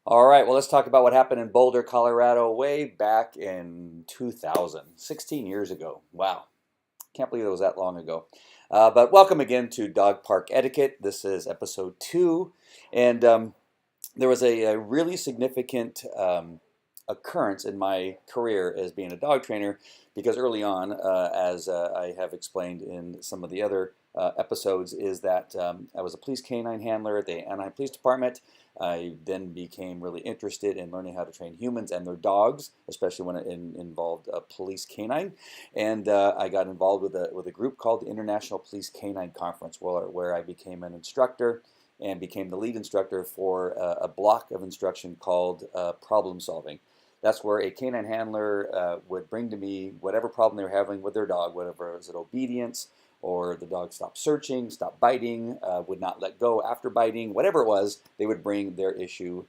All right, well, let's talk about what happened in Boulder, Colorado, way back in 2000, 16 years ago. Wow, can't believe it was that long ago. But welcome again to Dog Park Etiquette. This is episode two, and there was a really significant occurrence in my career as being a dog trainer because early on, as I have explained in some of the other episodes, is that I was a police canine handler at the Anaheim Police Department. I then became really interested in learning how to train humans and their dogs, especially when it involved a police canine. And I got involved with a group called the International Police Canine Conference, where I became an instructor and became the lead instructor for a block of instruction called problem solving. That's where a canine handler would bring to me whatever problem they were having with their dog, whatever was it, obedience, or the dog stopped searching, stopped biting, would not let go after biting, whatever it was, they would bring their issue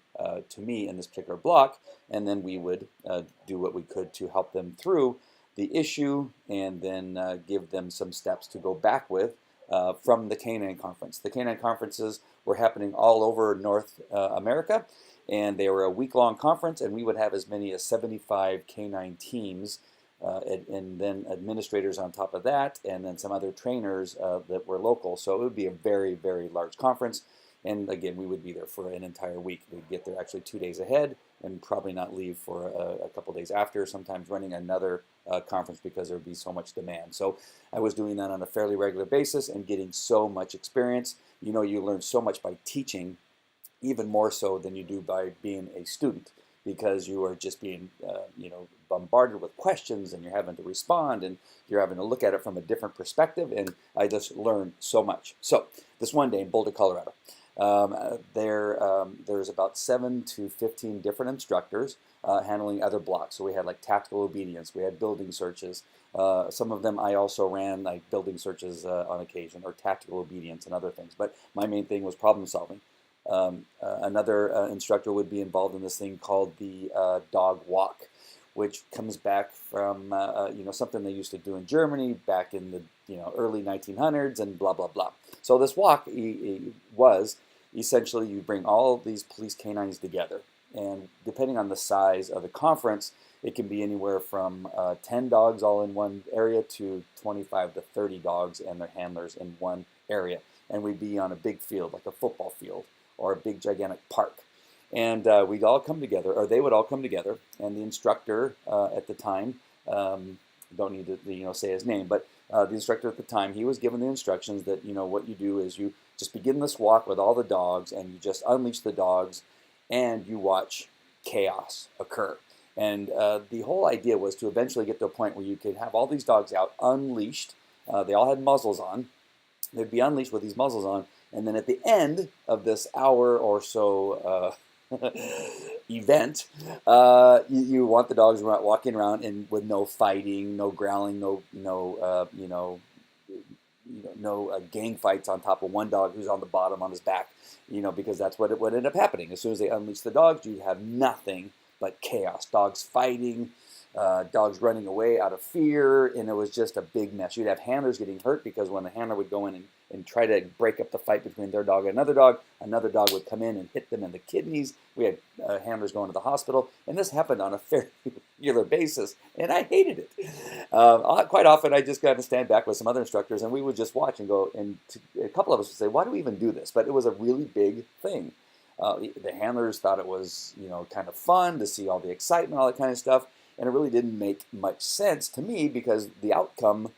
to me in this particular block, and then we would do what we could to help them through the issue and then give them some steps to go back with from the canine conference. The canine conferences were happening all over North America, and they were a week-long conference, and we would have as many as 75 canine teams and then administrators on top of that, and then some other trainers that were local. So it would be a very, very large conference. And again, we would be there for an entire week. We'd get there actually 2 days ahead and probably not leave for a couple days after, sometimes running another conference because there would be so much demand. So I was doing that on a fairly regular basis and getting so much experience. You know, you learn so much by teaching, even more so than you do by being a student, because you are just being, bombarded with questions, and you're having to respond, and you're having to look at it from a different perspective. And I just learned so much. So this one day in Boulder, Colorado, there's about 7 to 15 different instructors handling other blocks. So we had like tactical obedience, we had building searches. Some of them I also ran, like building searches on occasion, or tactical obedience and other things. But my main thing was problem solving. Another instructor would be involved in this thing called the dog walk, which comes back from something they used to do in Germany back in the early 1900s and blah blah blah. So this walk was essentially you bring all these police canines together, and depending on the size of the conference, it can be anywhere from 10 dogs all in one area to 25 to 30 dogs and their handlers in one area, and we'd be on a big field like a football field or a big gigantic park. And we'd all come together, or they would all come together, and the instructor at the time, don't need to say his name, but the instructor at the time, he was given the instructions that what you do is you just begin this walk with all the dogs, and you just unleash the dogs, and you watch chaos occur. And the whole idea was to eventually get to a point where you could have all these dogs out unleashed. They all had muzzles on. They'd be unleashed with these muzzles on, and then at the end of this hour or so event, you want the dogs walking around and with no fighting, no growling, no gang fights on top of one dog who's on the bottom on his back, because that's what would end up happening. As soon as they unleash the dogs, you'd have nothing but chaos. Dogs fighting, dogs running away out of fear, and it was just a big mess. You'd have handlers getting hurt because when the handler would go in and try to break up the fight between their dog and another dog would come in and hit them in the kidneys. We had handlers going to the hospital, and this happened on a fairly regular basis, and I hated it. Quite often, I just got to stand back with some other instructors, and we would just watch and go, and a couple of us would say, why do we even do this? But it was a really big thing. The handlers thought it was, kind of fun to see all the excitement, all that kind of stuff. And it really didn't make much sense to me because the outcome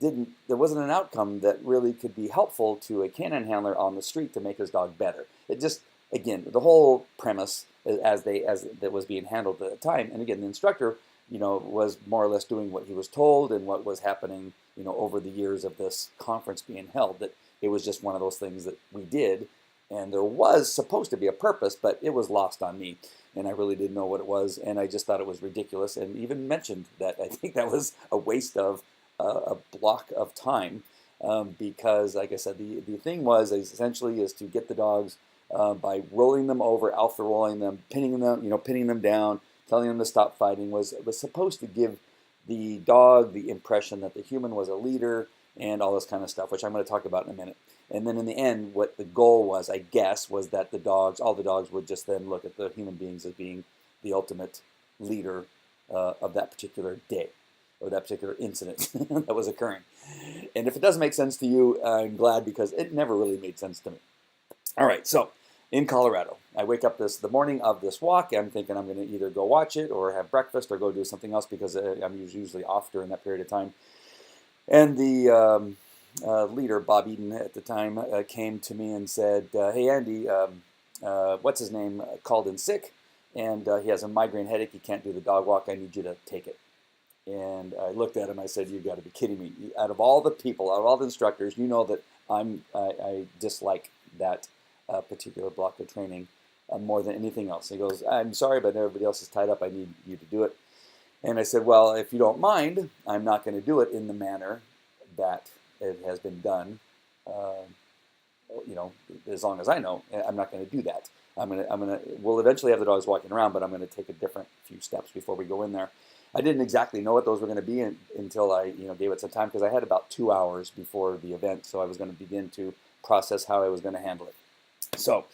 there wasn't an outcome that really could be helpful to a canine handler on the street to make his dog better. It just, again, the whole premise as that was being handled at the time, and again, the instructor, was more or less doing what he was told and what was happening, over the years of this conference being held, that it was just one of those things that we did. And there was supposed to be a purpose, but it was lost on me. And I really didn't know what it was. And I just thought it was ridiculous, and even mentioned that I think that was a waste of a block of time. Because, like I said, the thing was essentially is to get the dogs by rolling them over, alpha rolling them, pinning them down, telling them to stop fighting, was supposed to give the dog the impression that the human was a leader and all this kind of stuff, which I'm going to talk about in a minute. And then in the end, what the goal was, I guess, was that all the dogs would just then look at the human beings as being the ultimate leader of that particular day or that particular incident that was occurring. And if it doesn't make sense to you, I'm glad, because it never really made sense to me. All right, so in Colorado, I wake up the morning of this walk. I'm thinking I'm going to either go watch it or have breakfast or go do something else, because I'm usually off during that period of time. And the leader, Bob Eden, at the time, came to me and said, hey, Andy, what's his name, called in sick, and he has a migraine headache. He can't do the dog walk. I need you to take it. And I looked at him. I said, "You've got to be kidding me! Out of all the people, out of all the instructors, you know that I dislike that particular block of training more than anything else." He goes, "I'm sorry, but everybody else is tied up. I need you to do it." And I said, "Well, if you don't mind, I'm not going to do it in the manner that it has been done. As long as I know, I'm not going to do that. We'll eventually have the dogs walking around, but I'm going to take a different few steps before we go in there." I didn't exactly know what those were going to be until I, gave it some time, because I had about 2 hours before the event, so I was going to begin to process how I was going to handle it. So,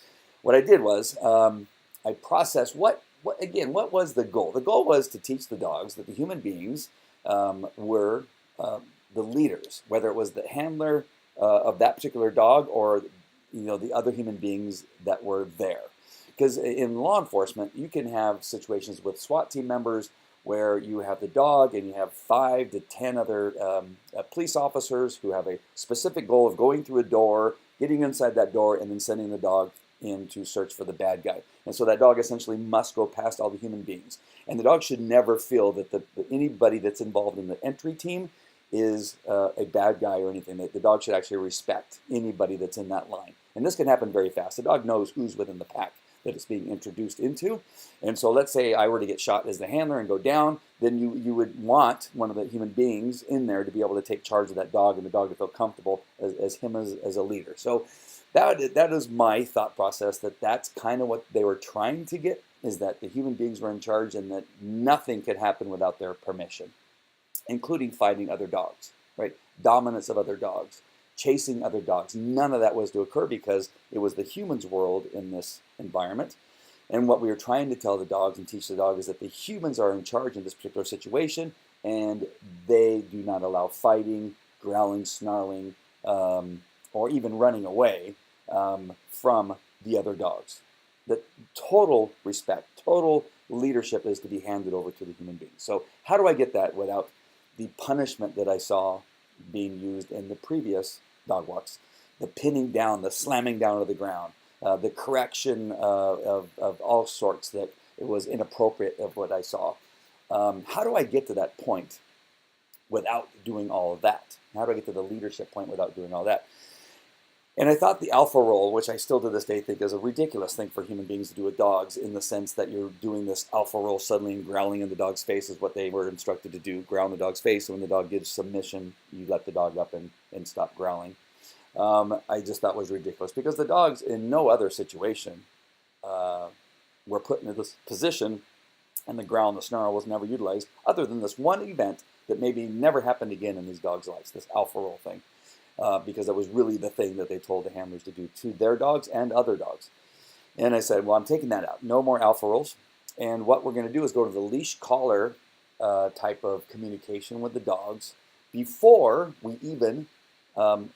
what I did was I processed what was the goal? The goal was to teach the dogs that the human beings were the leaders, whether it was the handler of that particular dog or the other human beings that were there. Because in law enforcement, you can have situations with SWAT team members where you have the dog and you have 5 to 10 other police officers who have a specific goal of going through a door, getting inside that door, and then sending the dog in to search for the bad guy. And so that dog essentially must go past all the human beings. And the dog should never feel that anybody that's involved in the entry team is a bad guy or anything. The dog should actually respect anybody that's in that line. And this can happen very fast. The dog knows who's within the pack that it's being introduced into. And so let's say I were to get shot as the handler and go down, then you would want one of the human beings in there to be able to take charge of that dog, and the dog to feel comfortable as him as a leader. So that is my thought process, that's kind of what they were trying to get, is that the human beings were in charge and that nothing could happen without their permission, including fighting other dogs, right? Dominance of other dogs, chasing other dogs. None of that was to occur because it was the humans' world in this environment. And what we were trying to tell the dogs and teach the dog is that the humans are in charge in this particular situation, and they do not allow fighting, growling, snarling, or even running away from the other dogs. The total respect, total leadership is to be handed over to the human beings. So how do I get that without the punishment that I saw being used in the previous dog walks? The pinning down, the slamming down of the ground, the correction of all sorts that it was inappropriate of what I saw. How do I get to that point without doing all of that? How do I get to the leadership point without doing all that? And I thought the alpha role, which I still to this day think is a ridiculous thing for human beings to do with dogs, in the sense that you're doing this alpha role suddenly and growling in the dog's face, is what they were instructed to do, growl in the dog's face. And when the dog gives submission, you let the dog up and stop growling. I just thought was ridiculous, because the dogs in no other situation were put into this position, and the growl and the snarl was never utilized, other than this one event that maybe never happened again in these dogs' lives, this alpha role thing. Because that was really the thing that they told the handlers to do to their dogs and other dogs. And I said, well, I'm taking that out. No more alpha rolls. And what we're going to do is go to the leash collar type of communication with the dogs before we even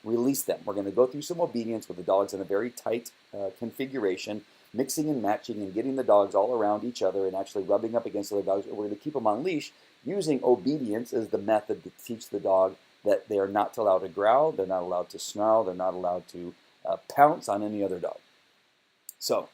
release them. We're going to go through some obedience with the dogs in a very tight configuration, mixing and matching and getting the dogs all around each other and actually rubbing up against other dogs. We're going to keep them on leash, using obedience as the method to teach the dog that they are not allowed to growl, they're not allowed to snarl, they're not allowed to pounce on any other dog. So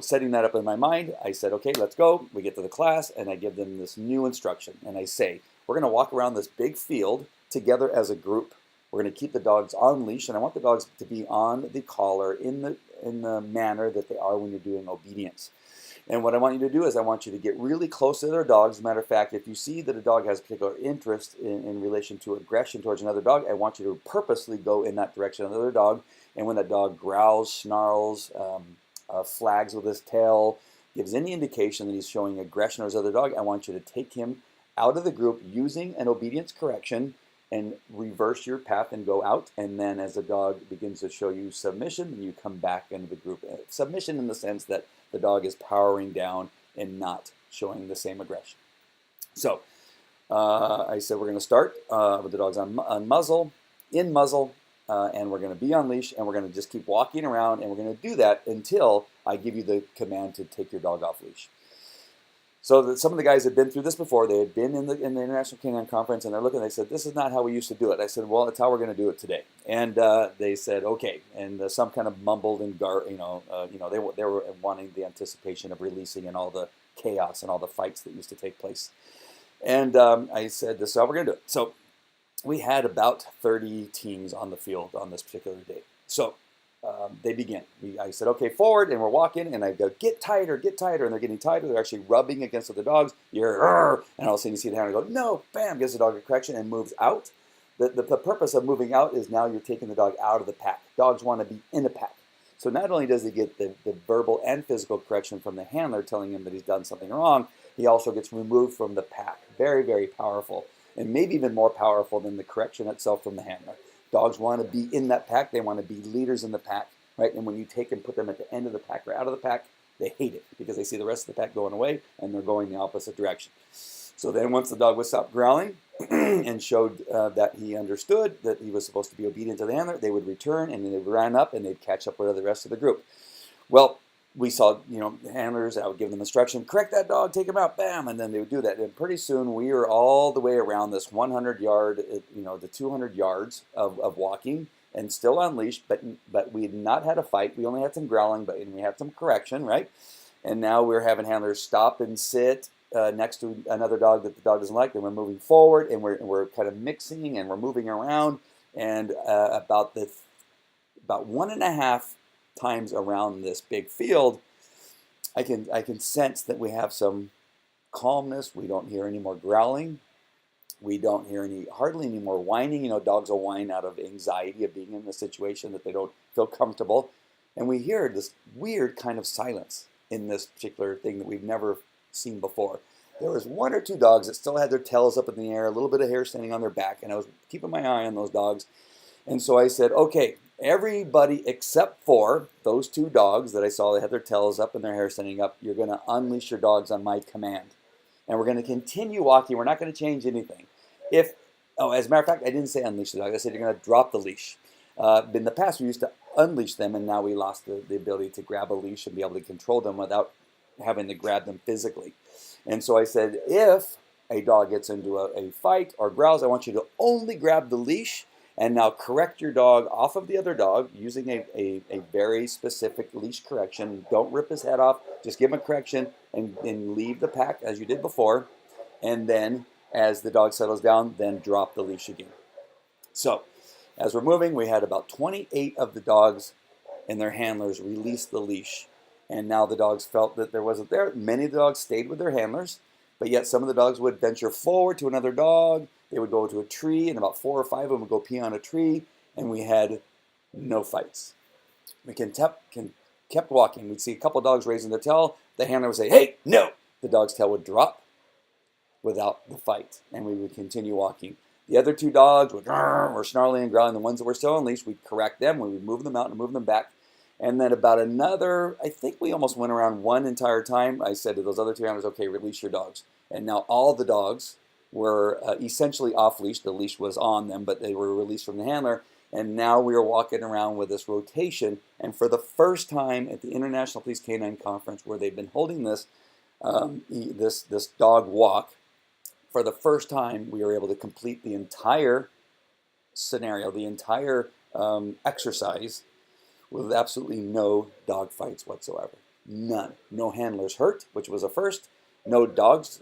setting that up in my mind, I said, okay, let's go. We get to the class, and I give them this new instruction. And I say, we're going to walk around this big field together as a group. We're going to keep the dogs on leash, and I want the dogs to be on the collar in the manner that they are when you're doing obedience. And what I want you to do is I want you to get really close to their dogs. As a matter of fact, if you see that a dog has a particular interest in relation to aggression towards another dog, I want you to purposely go in that direction of another dog. And when that dog growls, snarls, flags with his tail, gives any indication that he's showing aggression towards his other dog, I want you to take him out of the group using an obedience correction and reverse your path and go out. And then as the dog begins to show you submission, then you come back into the group. Submission in the sense that the dog is powering down and not showing the same aggression. So I said we're going to start with the dogs on muzzle, in muzzle, and we're going to be on leash, and we're going to just keep walking around, and we're going to do that until I give you the command to take your dog off leash. So some of the guys had been through this before. They had been in the International Canine Conference, and they're looking. They said, "This is not how we used to do it." I said, "Well, it's how we're going to do it today." And they said, "Okay." And some kind of mumbled and they were wanting the anticipation of releasing and all the chaos and all the fights that used to take place. And I said, "This is how we're going to do it." So we had about 30 teams on the field on this particular day. So they begin. I said, "Okay, forward," and we're walking, and I go, get tighter, and they're getting tighter. They're actually rubbing against the dogs. You're, and all of a sudden you see the handler go, "No," bam, gives the dog a correction and moves out. The purpose of moving out is now you're taking the dog out of the pack. Dogs want to be in a pack. So not only does he get the verbal and physical correction from the handler telling him that he's done something wrong, he also gets removed from the pack. Very, very powerful, and maybe even more powerful than the correction itself from the handler. Dogs want to be in that pack. They want to be leaders in the pack, right? And when you take and put them at the end of the pack or out of the pack, they hate it because they see the rest of the pack going away and they're going the opposite direction. So then once the dog would stop growling and showed that he understood that he was supposed to be obedient to the handler, they would return and then they would run up and they'd catch up with the rest of the group. Well, we saw, the handlers, I would give them instruction, correct that dog, take him out, bam, and then they would do that. And pretty soon we were all the way around this 100-yard, the 200 yards of walking and still unleashed, but we had not had a fight. We only had some growling, and we had some correction, right? And now we're having handlers stop and sit next to another dog that the dog doesn't like, and we're moving forward, and we're kind of mixing, and we're moving around, and about 1.5 times around this big field, I can sense that we have some calmness. We don't hear any more growling. We don't hear hardly any more whining. Dogs will whine out of anxiety of being in the situation that they don't feel comfortable. And we hear this weird kind of silence in this particular thing that we've never seen before. There was 1 or 2 dogs that still had their tails up in the air, a little bit of hair standing on their back, and I was keeping my eye on those dogs. And so I said, "Okay, everybody except for those 2 dogs that I saw that had their tails up and their hair standing up, you're going to unleash your dogs on my command. And we're going to continue walking. We're not going to change anything. As a matter of fact, I didn't say unleash the dog. I said you're going to drop the leash. In the past, we used to unleash them, and now we lost the ability to grab a leash and be able to control them without having to grab them physically. And so I said, if a dog gets into a fight or growls, I want you to only grab the leash and now correct your dog off of the other dog using a very specific leash correction. Don't rip his head off. Just give him a correction and leave the pack as you did before. And then as the dog settles down, then drop the leash again." So as we're moving, we had about 28 of the dogs and their handlers release the leash. And now the dogs felt that there wasn't there. Many of the dogs stayed with their handlers, but yet some of the dogs would venture forward to another dog. They would go to a tree, and about 4 or 5 of them would go pee on a tree, and we had no fights. We kept walking. We'd see a couple of dogs raising their tail. The handler would say, "Hey, no!" The dog's tail would drop without the fight, and we would continue walking. The other 2 dogs were snarling and growling. The ones that were still unleashed, we'd correct them. We would move them out and move them back. And then about another, I think we almost went around 1 entire time. I said to those other 2 handlers, "Okay, release your dogs." And now all the dogs were essentially off leash. The leash was on them, but they were released from the handler. And now we are walking around with this rotation. And for the first time at the International Police Canine Conference, where they've been holding this this dog walk, for the first time we were able to complete the entire scenario, the entire exercise, with absolutely no dog fights whatsoever. None. No handlers hurt, which was a first. No dogs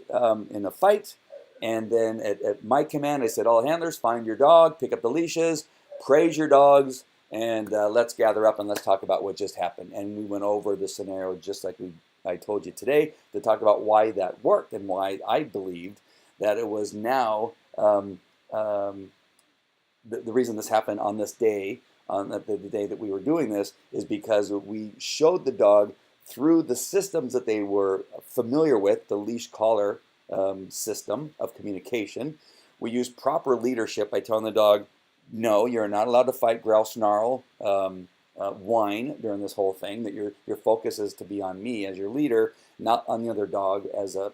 in a fight. And then at my command, I said, "All handlers, find your dog, pick up the leashes, praise your dogs, and let's gather up and let's talk about what just happened." And we went over the scenario just like I told you today to talk about why that worked and why I believed that it was now the reason this happened on this day, on the day that we were doing this, is because we showed the dog through the systems that they were familiar with, the leash collar system of communication. We use proper leadership by telling the dog, no, you're not allowed to fight, growl, snarl, whine during this whole thing. That your focus is to be on me as your leader, not on the other dog as a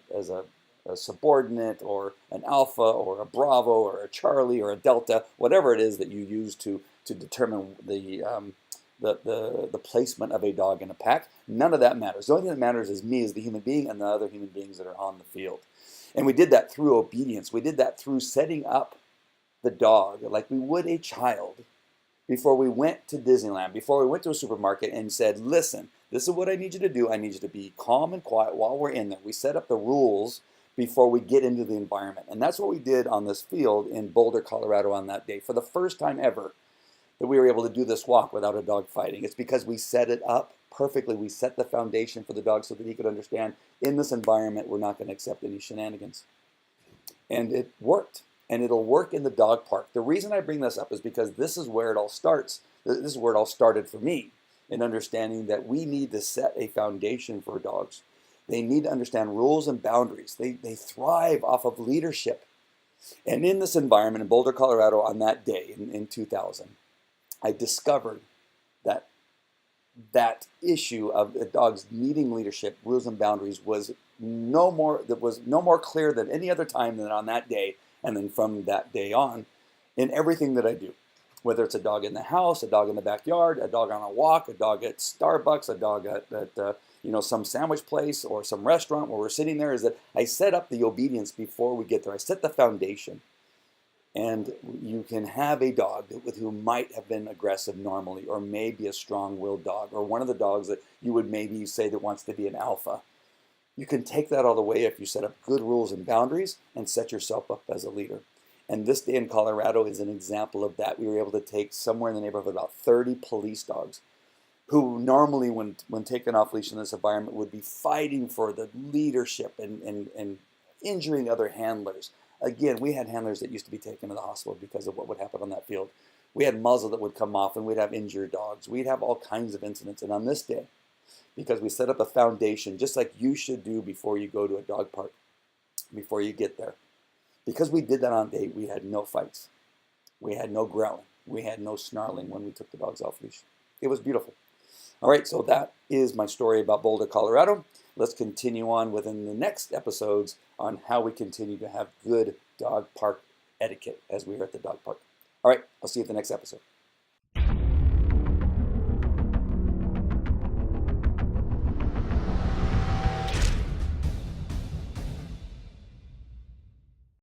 subordinate or an alpha or a bravo or a Charlie or a delta, whatever it is that you use to determine the placement of a dog in a pack. None of that matters. The only thing that matters is me as the human being and the other human beings that are on the field. And we did that through obedience. We did that through setting up the dog like we would a child before we went to Disneyland, before we went to a supermarket and said, listen, this is what I need you to do. I need you to be calm and quiet while we're in there. We set up the rules before we get into the environment. And that's what we did on this field in Boulder, Colorado on that day. For the first time ever that we were able to do this walk without a dog fighting. It's because we set it up perfectly. We set the foundation for the dog so that he could understand in this environment we're not going to accept any shenanigans. And it worked. And it'll work in the dog park. The reason I bring this up is because this is where it all starts. This is where it all started for me, in understanding that we need to set a foundation for dogs. They need to understand rules and boundaries. They thrive off of leadership. And in this environment in Boulder, Colorado, on that day in 2000, I discovered that that issue of the dogs needing leadership, rules and boundaries was no more clear than any other time than on that day. And then from that day on, in everything that I do, whether it's a dog in the house, a dog in the backyard, a dog on a walk, a dog at Starbucks, a dog at some sandwich place or some restaurant where we're sitting there, is that I set up the obedience before we get there. I set the foundation. And you can have a dog with who might have been aggressive normally, or maybe a strong-willed dog, or one of the dogs that you would maybe say that wants to be an alpha. You can take that all the way if you set up good rules and boundaries and set yourself up as a leader. And this day in Colorado is an example of that. We were able to take somewhere in the neighborhood of about 30 police dogs who normally, when taken off leash in this environment, would be fighting for the leadership and injuring other handlers. Again, we had handlers that used to be taken to the hospital because of what would happen on that field. We had muzzle that would come off, and we'd have injured dogs. We'd have all kinds of incidents. And on this day, because we set up a foundation, just like you should do before you go to a dog park, before you get there. Because we did that on day, we had no fights. We had no growling. We had no snarling when we took the dogs off leash. It was beautiful. All right, so that is my story about Boulder, Colorado. Let's continue on within the next episodes on how we continue to have good dog park etiquette as we are at the dog park. All right, I'll see you at the next episode.